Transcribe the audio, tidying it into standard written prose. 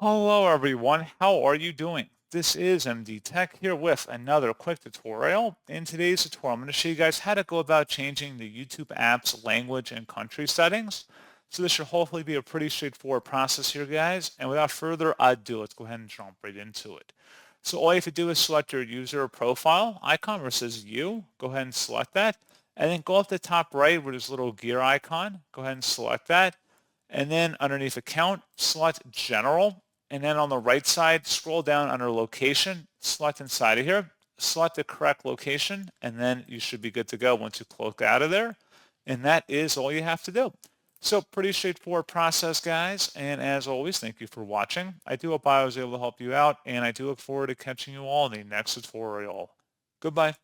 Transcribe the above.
Hello everyone, how are you doing? This is MD Tech here with another quick tutorial. In today's tutorial, I'm going to show you guys how to go about changing the YouTube app's language and country settings. So this should hopefully be a pretty straightforward process here, guys. And without further ado, let's go ahead and jump right into it. So all you have to do is select your user profile icon where it says you. Go ahead and select that. And then go up the top right where there's a little gear icon. Go ahead and select that. And then underneath account, select general. And then on the right side, scroll down under location, select inside of here, select the correct location, and then you should be good to go once you click out of there. And that is all you have to do. So pretty straightforward process, guys. And as always, thank you for watching. I do hope I was able to help you out, and I do look forward to catching you all in the next tutorial. Goodbye.